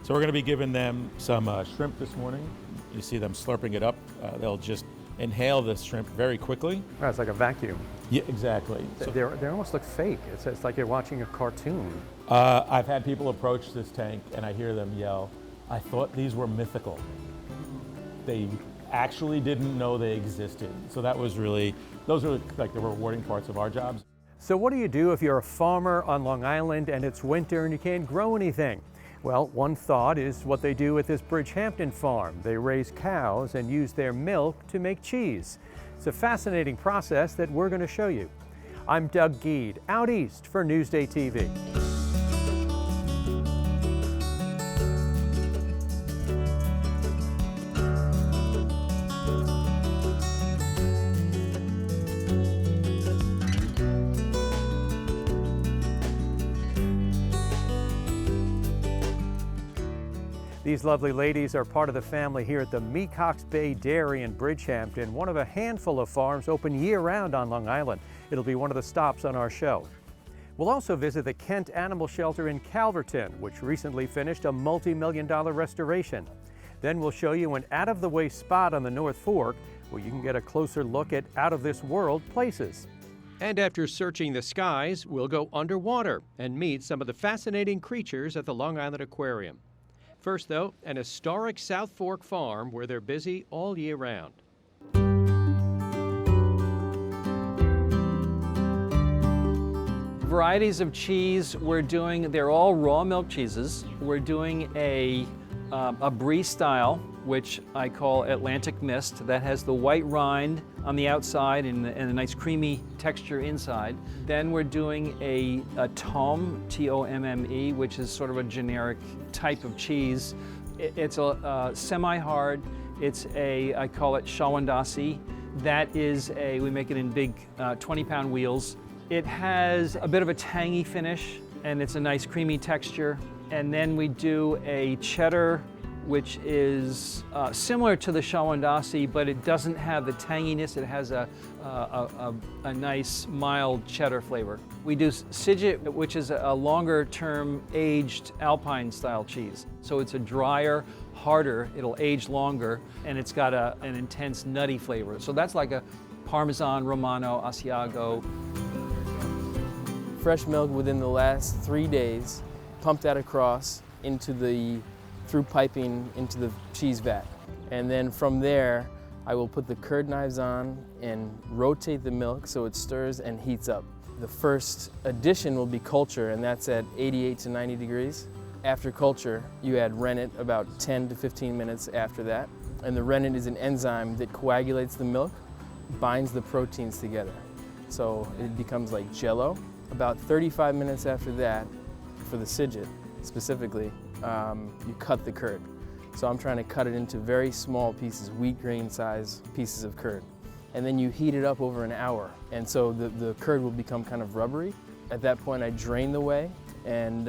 So we're going to be giving them some shrimp this morning. You see them slurping it up. They'll just inhale the shrimp very quickly. Oh, it's like a vacuum. Yeah, exactly. So, They almost look fake. It's like you're watching a cartoon. I've had people approach this tank and I hear them yell, "I thought these were mythical." They actually didn't know they existed. So that was really, those are like the rewarding parts of our jobs. So what do you do if you're a farmer on Long Island and it's winter and you can't grow anything? Well, one thought is what they do at this Bridgehampton farm. They raise cows and use their milk to make cheese. It's a fascinating process that we're going to show you. I'm Doug Geed, out east for Newsday TV. These lovely ladies are part of the family here at the Mecox Bay Dairy in Bridgehampton, one of a handful of farms open year-round on Long Island. It'll be one of the stops on our show. We'll also visit the Kent Animal Shelter in Calverton, which recently finished a multi-million-dollar restoration. Then we'll show you an out-of-the-way spot on the North Fork where you can get a closer look at out-of-this-world places. And after searching the skies, we'll go underwater and meet some of the fascinating creatures at the Long Island Aquarium. First, though, an historic South Fork farm where they're busy all year round. Varieties of cheese we're doing, they're all raw milk cheeses. We're doing a brie style, which I call Atlantic Mist, that has the white rind on the outside and a nice creamy texture inside. Then we're doing a Tomme, T-O-M-M-E, which is sort of a generic type of cheese. It's a semi-hard. It's I call it Shawandasi. That is we make it in big 20-pound wheels. It has a bit of a tangy finish, and it's a nice creamy texture. And then we do a cheddar, which is similar to the Shawandasi, but it doesn't have the tanginess. It has a nice mild cheddar flavor. We do Sigit, which is a longer-term aged Alpine-style cheese. So it's a drier, harder, it'll age longer, and it's got an intense nutty flavor. So that's like a Parmesan, Romano, Asiago. Fresh milk within the last 3 days, pumped that across through piping into the cheese vat. And then from there, I will put the curd knives on and rotate the milk so it stirs and heats up. The first addition will be culture, and that's at 88 to 90 degrees. After culture, you add rennet about 10 to 15 minutes after that. And the rennet is an enzyme that coagulates the milk, binds the proteins together. So it becomes like Jell-O. About 35 minutes after that, for the Sigit specifically, you cut the curd. So I'm trying to cut it into very small pieces, wheat grain size pieces of curd. And then you heat it up over an hour. And so the curd will become kind of rubbery. At that point, I drain the whey and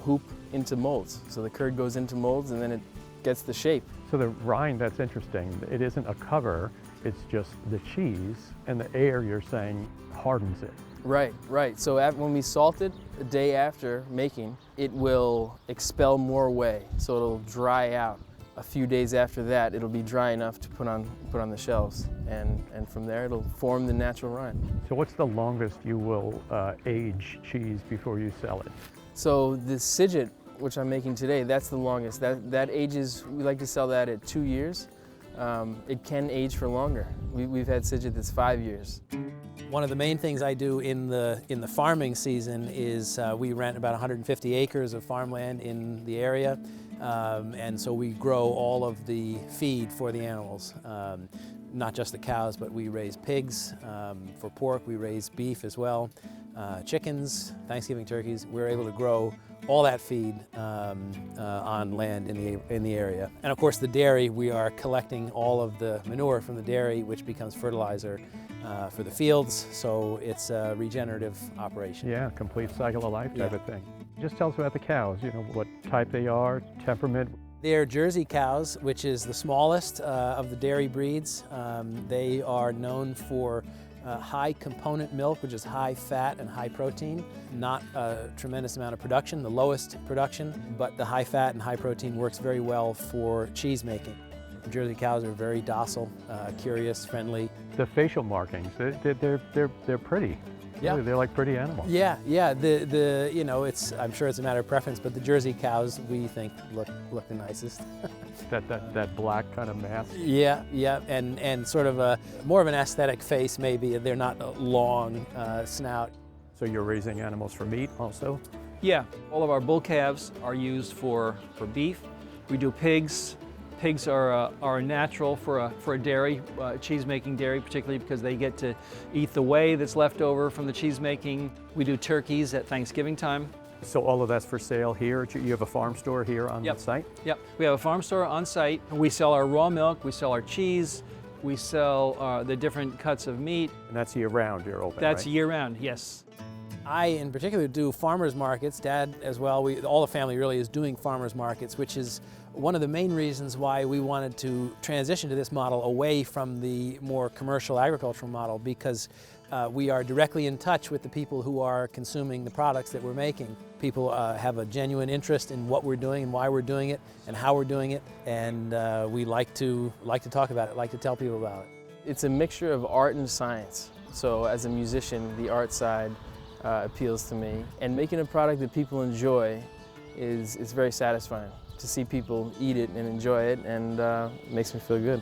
hoop into molds. So the curd goes into molds and then it gets the shape. So the rind, that's interesting. It isn't a cover, it's just the cheese, and the air, you're saying, hardens it. Right, right. So when we salt it a day after making, it will expel more whey. So it'll dry out. A few days after that, it'll be dry enough to put on the shelves. And from there, it'll form the natural rind. So what's the longest you will age cheese before you sell it? So the Sigit, which I'm making today, that's the longest. That ages, we like to sell that at 2 years. It can age for longer. We've had Sigit that's 5 years. One of the main things I do in the farming season is we rent about 150 acres of farmland in the area, and so we grow all of the feed for the animals. Not just the cows, but we raise pigs. For pork, we raise beef as well. Chickens, Thanksgiving turkeys. We're able to grow all that feed on land in the area. And of course the dairy, we are collecting all of the manure from the dairy, which becomes fertilizer for the fields, so it's a regenerative operation. Yeah, complete cycle of life type of thing. Just tell us about the cows, you know, what type they are, temperament. They're Jersey cows, which is the smallest of the dairy breeds. They are known for high component milk, which is high fat and high protein. Not a tremendous amount of production, the lowest production, but the high fat and high protein works very well for cheese making. Jersey cows are very docile, curious, friendly. The facial markings, they're pretty. Yeah. They're like pretty animals. Yeah. You know, I'm sure it's a matter of preference, but the Jersey cows we think look the nicest. That black kind of mask. Yeah, and sort of more of an aesthetic face maybe. They're not a long snout. So you're raising animals for meat also? Yeah, all of our bull calves are used for beef. We do pigs. Pigs are natural for a dairy, cheese-making dairy, particularly because they get to eat the whey that's left over from the cheese making. We do turkeys at Thanksgiving time. So all of that's for sale here? You have a farm store here on the site? Yep, we have a farm store on site. We sell our raw milk, we sell our cheese, we sell the different cuts of meat. And that's year-round you're open, That's right? year-round, yes. I, in particular, do farmers markets. Dad, as well. All the family really is doing farmers markets, which is one of the main reasons why we wanted to transition to this model away from the more commercial agricultural model, because we are directly in touch with the people who are consuming the products that we're making. People have a genuine interest in what we're doing and why we're doing it and how we're doing it, and we like to talk about it, like to tell people about it. It's a mixture of art and science. So as a musician, the art side appeals to me. And making a product that people enjoy is very satisfying. To see people eat it and enjoy it, and makes me feel good.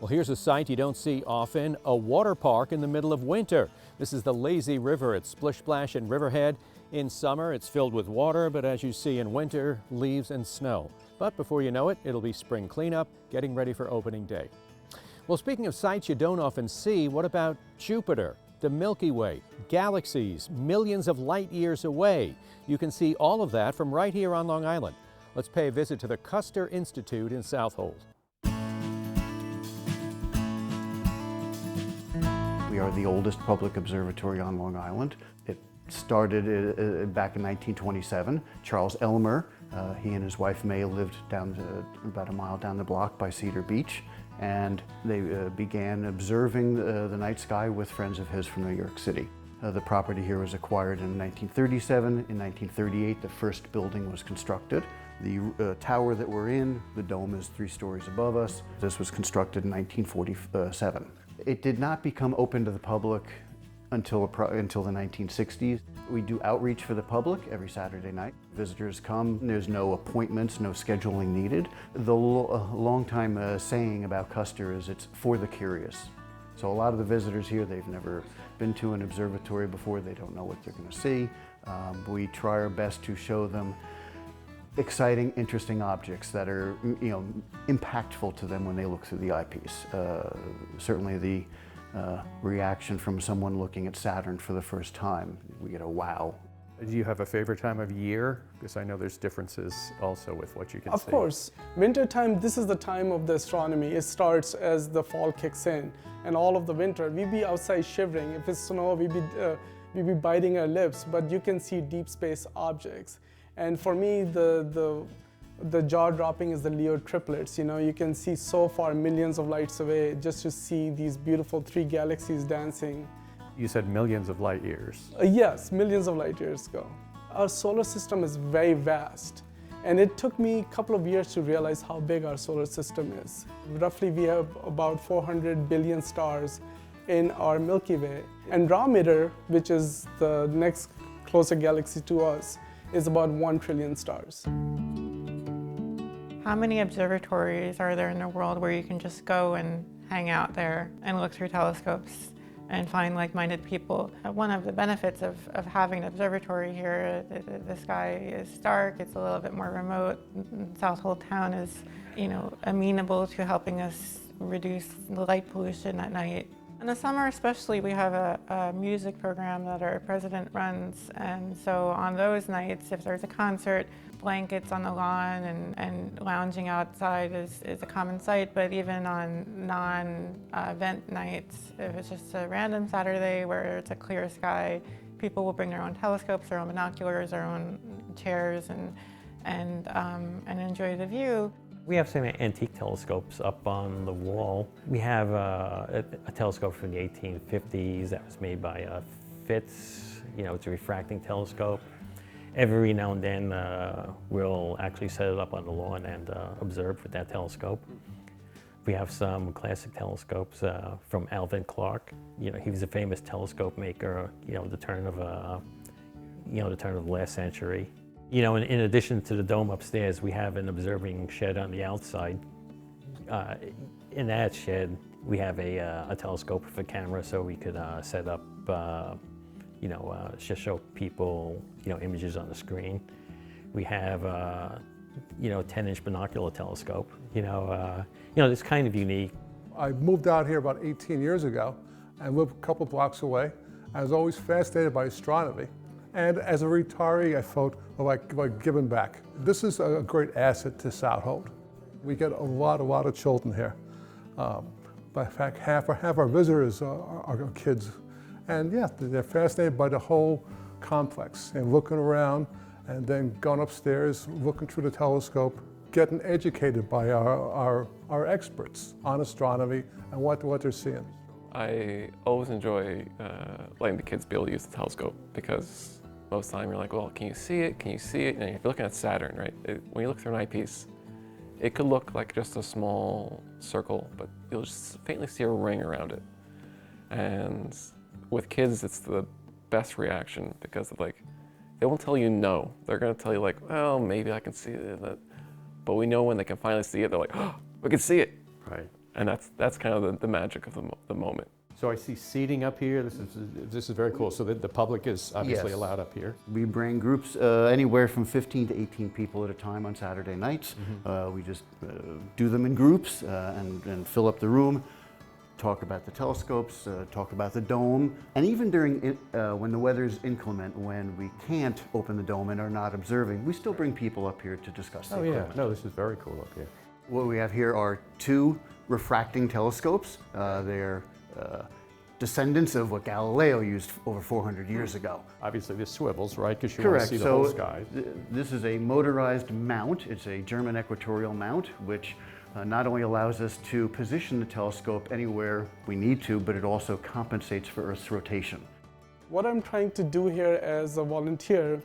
Well, here's a sight you don't see often, a water park in the middle of winter. This is the Lazy River at Splish Splash in Riverhead. In summer, it's filled with water, but as you see in winter, leaves and snow. But before you know it, it'll be spring cleanup, getting ready for opening day. Well, speaking of sights you don't often see, what about Jupiter, the Milky Way, galaxies millions of light years away? You can see all of that from right here on Long Island. Let's pay a visit to the Custer Institute in Southold. We are the oldest public observatory on Long Island. It started back in 1927. Charles Elmer, he and his wife May lived about a mile down the block by Cedar Beach, and they began observing the night sky with friends of his from New York City. The property here was acquired in 1937. In 1938, the first building was constructed. The tower that we're in, the dome is 3 stories above us. This was constructed in 1947. It did not become open to the public until the 1960s. We do outreach for the public every Saturday night. Visitors come, there's no appointments, no scheduling needed. The long-time saying about Custer is it's for the curious. So a lot of the visitors here, they've never been to an observatory before, they don't know what they're going to see. We try our best to show them exciting, interesting objects that are, impactful to them when they look through the eyepiece. Certainly the reaction from someone looking at Saturn for the first time, we get a wow. Do you have a favorite time of year? Because I know there's differences also with what you can see. Of course. Winter time, this is the time of the astronomy. It starts as the fall kicks in, and all of the winter, we be outside shivering. If it's snow, we be biting our lips, but you can see deep space objects. And for me, the jaw-dropping is the Leo triplets. You can see so far millions of lights away just to see these beautiful 3 galaxies dancing. You said millions of light years. Yes, millions of light years ago. Our solar system is very vast, and it took me a couple of years to realize how big our solar system is. Roughly, we have about 400 billion stars in our Milky Way. Andromeda, which is the next closer galaxy to us, is about 1 trillion stars. How many observatories are there in the world where you can just go and hang out there and look through telescopes and find like-minded people? One of the benefits of having an observatory here, the sky is dark, it's a little bit more remote. Southold town is, amenable to helping us reduce the light pollution at night. In the summer especially, we have a music program that our president runs, and so on those nights, if there's a concert, blankets on the lawn and lounging outside is a common sight, but even on non-event nights, if it's just a random Saturday where it's a clear sky, people will bring their own telescopes, their own binoculars, their own chairs, and enjoy the view. We have some antique telescopes up on the wall. We have a telescope from the 1850s that was made by Fitz. You know, it's a refracting telescope. Every now and then we'll actually set it up on the lawn and observe with that telescope. We have some classic telescopes from Alvin Clark. You know, he was a famous telescope maker. You know, the turn of the last century. You know, in addition to the dome upstairs, we have an observing shed on the outside. In that shed, we have a telescope with a camera, so we could set up, just show people, images on the screen. We have, 10-inch binocular telescope. It's kind of unique. I moved out here about 18 years ago and lived a couple blocks away. I was always fascinated by astronomy. And as a retiree, I felt like giving back. This is a great asset to Southold. We get a lot of children here. By fact, half our visitors are kids. And yeah, they're fascinated by the whole complex and looking around and then going upstairs, looking through the telescope, getting educated by our experts on astronomy and what they're seeing. I always enjoy letting the kids be able to use the telescope because most of the time you're like, well, can you see it? Can you see it? And if you're looking at Saturn, right? When you look through an eyepiece, it could look like just a small circle, but you'll just faintly see a ring around it. And with kids, it's the best reaction because of they won't tell you no. They're gonna tell you well, maybe I can see it. But we know when they can finally see it, they're like, oh, we can see it. Right. And that's kind of the magic of the moment. So I see seating up here. This is very cool. So the public is obviously Yes. allowed up here. We bring groups anywhere from 15 to 18 people at a time on Saturday nights. We just do them in groups and fill up the room, talk about the telescopes, talk about the dome, and even during when the weather's inclement, when we can't open the dome and are not observing, we still bring people up here to discuss the equipment. No, this is very cool up here. What we have here are two refracting telescopes. They're descendants of what Galileo used over 400 years ago. Obviously this swivels, right? Because you want to see the whole sky. This is a motorized mount. It's a German equatorial mount, which not only allows us to position the telescope anywhere we need to, but it also compensates for Earth's rotation. What I'm trying to do here as a volunteer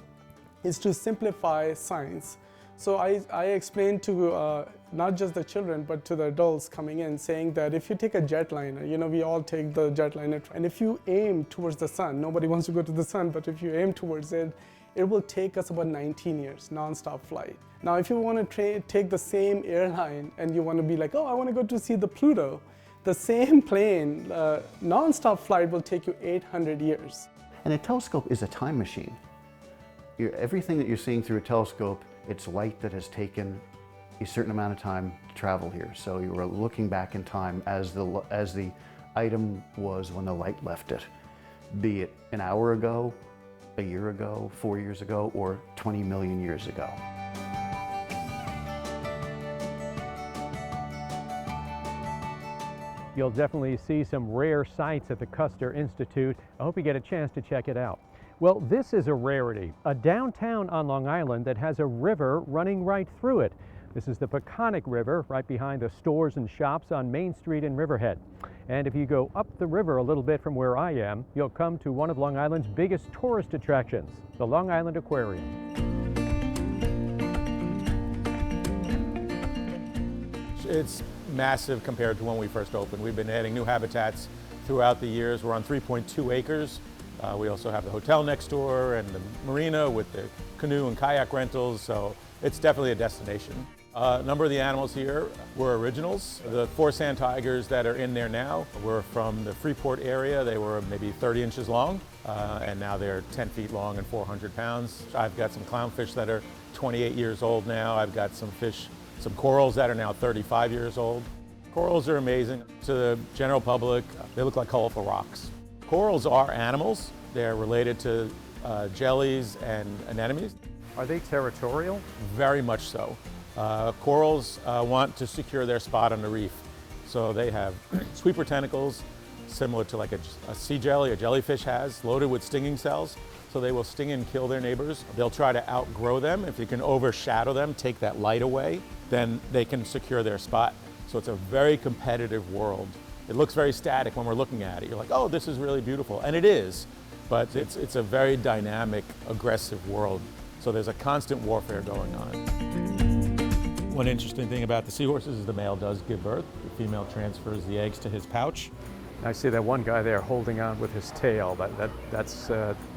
is to simplify science. So I explained to not just the children, but to the adults coming in, saying that if you take a jetliner, we all take the jetliner, and if you aim towards the sun, nobody wants to go to the sun, but if you aim towards it, it will take us about 19 years, non-stop flight. Now, if you want to take the same airline and you want to be like, oh, I want to go to see the Pluto, the same plane, non-stop flight will take you 800 years. And a telescope is a time machine. Everything that you're seeing through a telescope, it's light that has taken a certain amount of time to travel here. So you are looking back in time as the item was when the light left it, be it an hour ago, a year ago, 4 years ago, or 20 million years ago. You'll definitely see some rare sights at the Custer Institute. I hope you get a chance to check it out. Well, this is a rarity, a downtown on Long Island that has a river running right through it. This is the Peconic River, right behind the stores and shops on Main Street in Riverhead. And if you go up the river a little bit from where I am, you'll come to one of Long Island's biggest tourist attractions, the Long Island Aquarium. It's massive compared to when we first opened. We've been adding new habitats throughout the years. We're on 3.2 acres. We also have the hotel next door and the marina with the canoe and kayak rentals, so it's definitely a destination. A number of the animals here were originals. The 4 sand tigers that are in there now were from the Freeport area. They were maybe 30 inches long, and now they're 10 feet long and 400 pounds. I've got some clownfish that are 28 years old now. I've got some fish, some corals that are now 35 years old. Corals are amazing. To the general public, they look like colorful rocks. Corals are animals. They're related to jellies and anemones. Are they territorial? Very much so. Corals want to secure their spot on the reef. So they have sweeper tentacles, similar to like a sea jelly, a jellyfish has, loaded with stinging cells. so they will sting and kill their neighbors. They'll try to outgrow them. If you can overshadow them, take that light away, then they can secure their spot. So it's a very competitive world. It looks very static when we're looking at it. You're like, oh, this is really beautiful, and it is, but it's a very dynamic, aggressive world. So there's a constant warfare going on. One interesting thing about the seahorses is the male does give birth. The female transfers the eggs to his pouch. I see that one guy there holding on with his tail. That's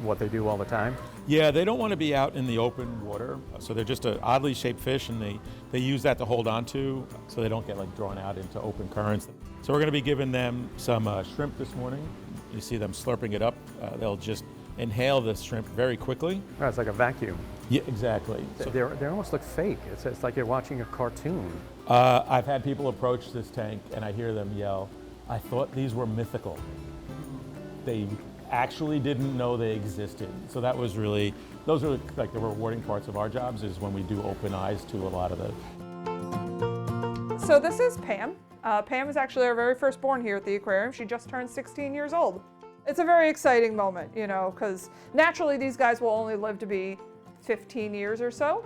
what they do all the time. Yeah, they don't want to be out in the open water, so they're just an oddly shaped fish, and they use that to hold on to, so they don't get like drawn out into open currents. So we're going to be giving them some shrimp this morning. You see them slurping it up. They'll just inhale the shrimp very quickly. Oh, it's like a vacuum. Yeah, exactly. So They almost look fake. It's like you're watching a cartoon. I've had people approach this tank, and I hear them yell, I thought these were mythical. They actually didn't know they existed. So that was really, those are like the rewarding parts of our jobs, is when we do open eyes to a lot of the. So this is Pam. Pam is actually our very first born here at the aquarium. She just turned 16 years old. It's a very exciting moment, you know, because naturally these guys will only live to be 15 years or so,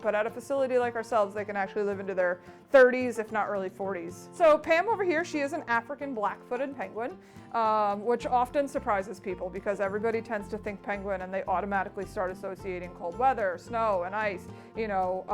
but at a facility like ourselves, they can actually live into their 30s, if not early 40s. So Pam over here, she is an African black-footed penguin, which often surprises people because everybody tends to think penguin and they automatically start associating cold weather, snow, and ice, you know,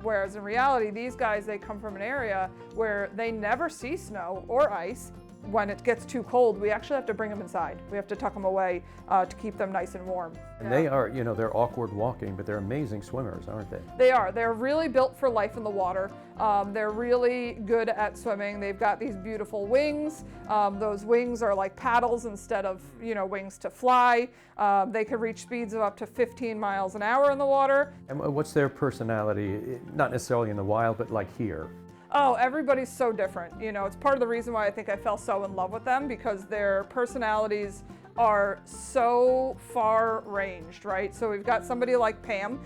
whereas in reality, these guys, they come from an area where they never see snow or ice. When it gets too cold, we actually have to bring them inside. We have to tuck them away to keep them nice and warm. And they are, you know, they're awkward walking, but they're amazing swimmers, aren't they? They are. They're really built for life in the water. They're really good at swimming. They've got these beautiful wings. Those wings are like paddles instead of, you know, wings to fly. They can reach speeds of up to 15 miles an hour in the water. And what's their personality? Not necessarily in the wild, but like here. Oh, everybody's so different. You know, it's part of the reason why I think I fell so in love with them, because their personalities are so far ranged, right? So we've got somebody like Pam,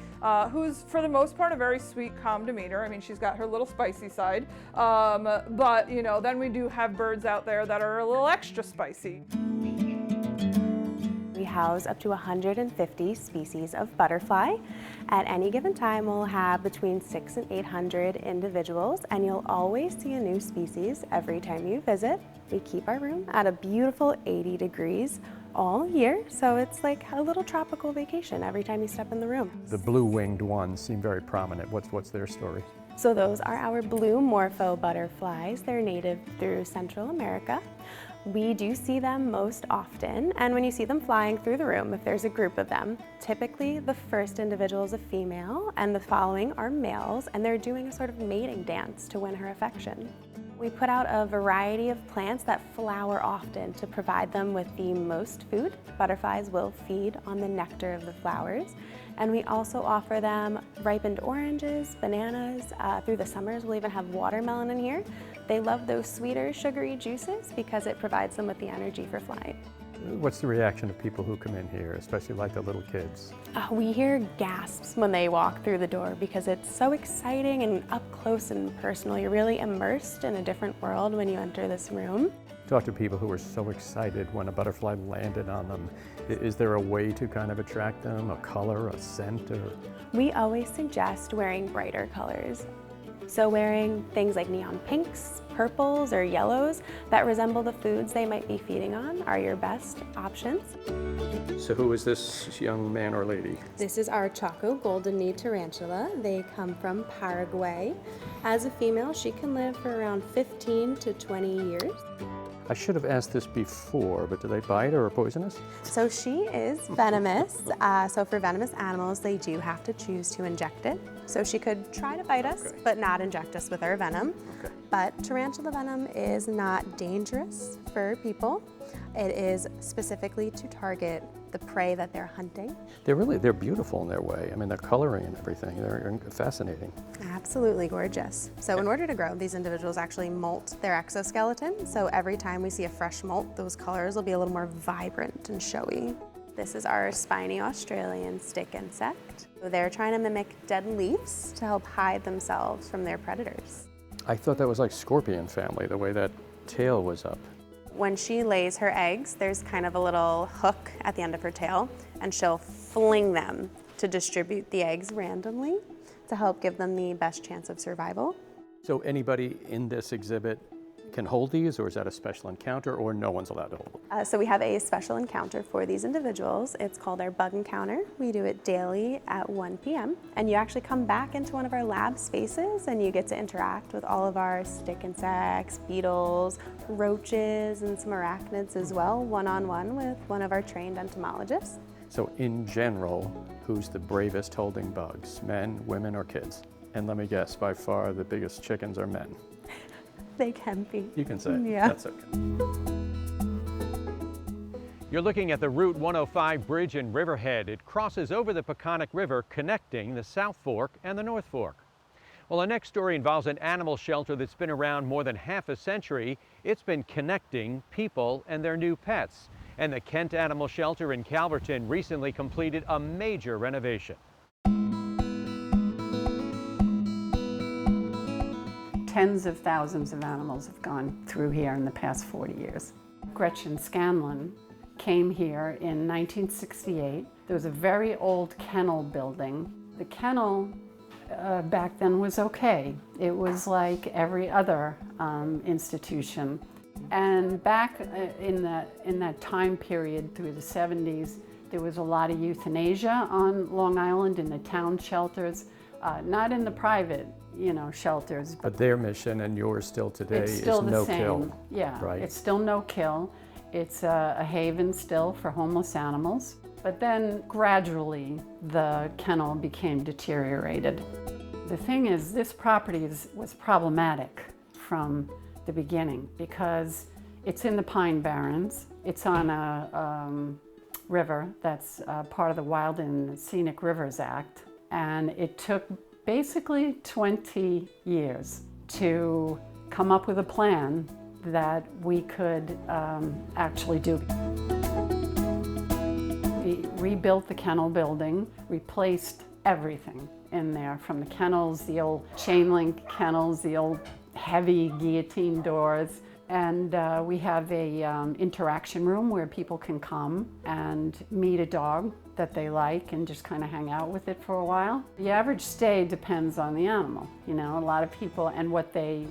who's for the most part a very sweet, calm demeanor. I mean, she's got her little spicy side, but you know, then we do have birds out there that are a little extra spicy. We house up to 150 species of butterfly. At any given time, we'll have between 600 and 800 individuals, and you'll always see a new species every time you visit. We keep our room at a beautiful 80 degrees all year, so it's like a little tropical vacation every time you step in the room. The blue-winged ones seem very prominent. What's their story? So those are our blue morpho butterflies. They're native through Central America. We do see them most often, and when you see them flying through the room, if there's a group of them, typically the first individual is a female and the following are males, and they're doing a sort of mating dance to win her affection. We put out a variety of plants that flower often to provide them with the most food. Butterflies will feed on the nectar of the flowers, and we also offer them ripened oranges, bananas. Through the summers, we'll even have watermelon in here. They love those sweeter, sugary juices because it provides them with the energy for flight. What's the reaction of people who come in here, especially like the little kids? We hear gasps when they walk through the door because it's so exciting and up close and personal. You're really immersed in a different world when you enter this room. Talk to people who are so excited when a butterfly landed on them. Is there a way to kind of attract them, a color, a scent, or? We always suggest wearing brighter colors. So wearing things like neon pinks, purples, or yellows that resemble the foods they might be feeding on are your best options. So who is this young man or lady? This is our Chaco golden-kneed tarantula. They come from Paraguay. As a female, she can live for around 15 to 20 years. I should have asked this before, but do they bite or are poisonous? So she is venomous. So for venomous animals, they do have to choose to inject it. So she could try to bite us, but not inject us with our venom. Okay. But tarantula venom is not dangerous for people. It is specifically to target the prey that they're hunting. They're beautiful in their way. I mean, their coloring and everything, they're fascinating. Absolutely gorgeous. So in order to grow, these individuals actually molt their exoskeleton. So every time we see a fresh molt, those colors will be a little more vibrant and showy. This is our spiny Australian stick insect. So they're trying to mimic dead leaves to help hide themselves from their predators. I thought that was like scorpion family, the way that tail was up. When she lays her eggs, there's kind of a little hook at the end of her tail, and she'll fling them to distribute the eggs randomly to help give them the best chance of survival. So anybody in this exhibit can hold these, or is that a special encounter, or no one's allowed to hold them? So we have a special encounter for these individuals. It's called our bug encounter. We do it daily at 1 p.m. And you actually come back into one of our lab spaces and you get to interact with all of our stick insects, beetles, roaches, and some arachnids as well, one-on-one with one of our trained entomologists. So in general, who's the bravest holding bugs, men, women, or kids? And let me guess, by far the biggest chickens are men. They can be. You can say, yeah. That's okay. You're looking at the Route 105 bridge in Riverhead. It crosses over the Peconic River, connecting the South Fork and the North Fork. Well, our next story involves an animal shelter that's been around more than half a century. It's been connecting people and their new pets. And the Kent Animal Shelter in Calverton recently completed a major renovation. Tens of thousands of animals have gone through here in the past 40 years. Gretchen Scanlon came here in 1968. There was a very old kennel building. The kennel back then was okay. It was like every other institution. And back in that time period through the 70s, there was a lot of euthanasia on Long Island in the town shelters, not in the private shelters. But their mission and yours still today It's still is the no same. kill. Yeah, right? It's still no kill. It's a haven still for homeless animals. But then gradually the kennel became deteriorated. The thing is, this property was problematic from the beginning because it's in the Pine Barrens. It's on a river that's part of the Wild and Scenic Rivers Act. And it took basically 20 years to come up with a plan that we could actually do. We rebuilt the kennel building, replaced everything in there, from the kennels, the old chain link kennels, the old heavy guillotine doors. And we have a interaction room where people can come and meet a dog that they like and just kind of hang out with it for a while. The average stay depends on the animal, a lot of people and what they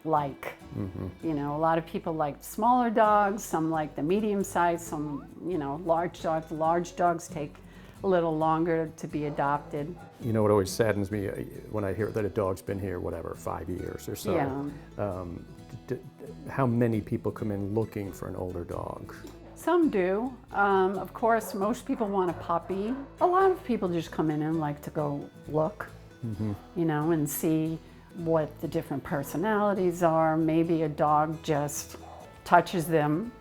like. Mm-hmm. A lot of people like smaller dogs, some like the medium size, some, large dogs. Large dogs take a little longer to be adopted. You know what always saddens me when I hear that a dog's been here, 5 years or so. Yeah. How many people come in looking for an older dog? Some do. Of course, most people want a puppy. A lot of people just come in and like to go look, and see what the different personalities are. Maybe a dog just touches them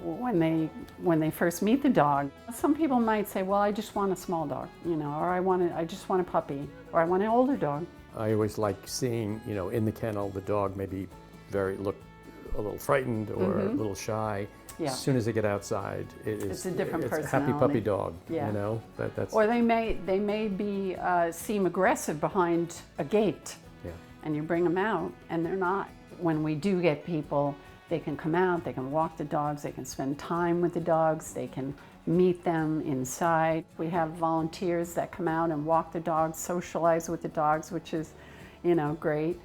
when they first meet the dog. Some people might say, well, I just want a small dog, or I just want a puppy, or I want an older dog. I always like seeing, in the kennel, the dog maybe look a little frightened or a little shy. Yeah. As soon as they get outside, it's a different it's personality. a happy puppy dog. Yeah. That's. Or they may be seem aggressive behind a gate, and you bring them out, and they're not. When we do get people, they can come out, they can walk the dogs, they can spend time with the dogs, they can meet them inside. We have volunteers that come out and walk the dogs, socialize with the dogs, which is, great.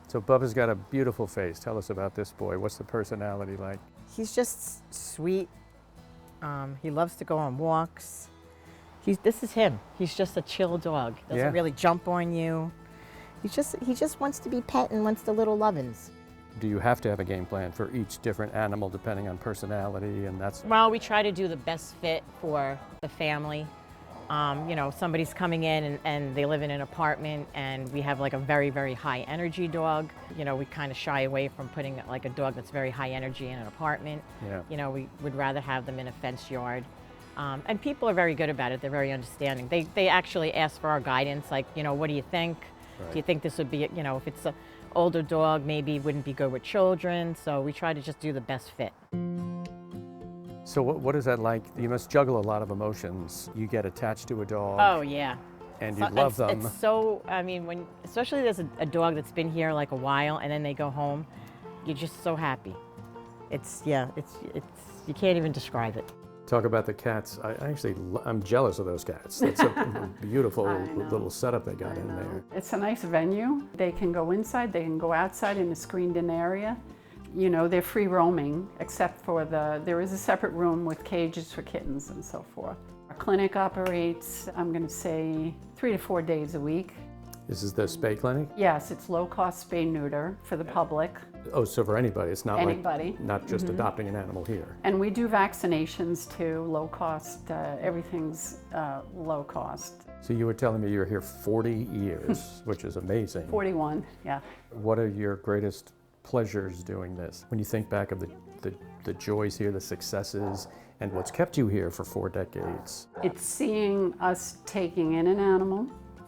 So Bubba's got a beautiful face. Tell us about this boy. What's the personality like? He's just sweet. He loves to go on walks. This is him. He's just a chill dog. Doesn't really jump on you. He just wants to be pet and wants the little lovin's. Do you have to have a game plan for each different animal depending on personality and that's? Well, we try to do the best fit for the family. Somebody's coming in and they live in an apartment and we have like a very, very high energy dog. We kind of shy away from putting like a dog that's very high energy in an apartment. Yeah. We would rather have them in a fenced yard. And people are very good about it. They're very understanding. They actually ask for our guidance, like, what do you think? Right. Do you think this would be, if it's an older dog, maybe it wouldn't be good with children. So we try to just do the best fit. So what is that like? You must juggle a lot of emotions. You get attached to a dog. Oh, yeah. And you love them. It's so, especially there's a dog that's been here like a while and then they go home, you're just so happy. yeah, it's you can't even describe it. Talk about the cats. I'm jealous of those cats. That's a beautiful little setup they got in there. It's a nice venue. They can go inside, they can go outside in a screened-in area. You know, they're free roaming, except for there is a separate room with cages for kittens and so forth. Our clinic operates, I'm going to say, 3 to 4 days a week. This is the spay clinic? Yes, it's low-cost spay-neuter for the public. Oh, so for anybody, it's not Anybody. Not just adopting an animal here. And we do vaccinations too, low cost, everything's low cost. So you were telling me you're here 40 years, which is amazing. 41, yeah. What are your greatest pleasures doing this? When you think back of the joys here, the successes, and what's kept you here for 4 decades? It's seeing us taking in an animal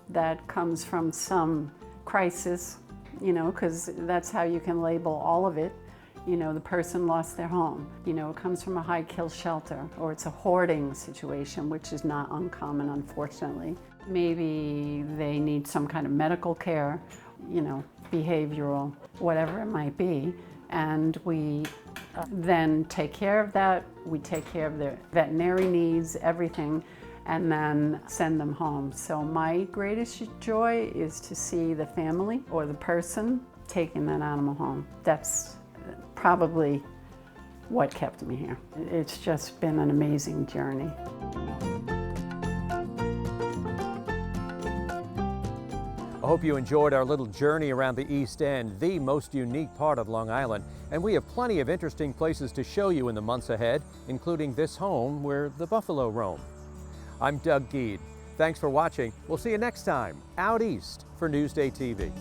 that comes from some crisis, you know, because that's how you can label all of it. You know, the person lost their home. You know, it comes from a high kill shelter, or it's a hoarding situation, which is not uncommon, unfortunately. Maybe they need some kind of medical care, you know, behavioral, whatever it might be. And we then take care of that. We take care of their veterinary needs, everything, and then send them home. So my greatest joy is to see the family or the person taking that animal home. That's probably what kept me here. It's just been an amazing journey. I hope you enjoyed our little journey around the East End, the most unique part of Long Island. And we have plenty of interesting places to show you in the months ahead, including this home where the buffalo roam. I'm Doug Geed. Thanks for watching. We'll see you next time out east for Newsday TV.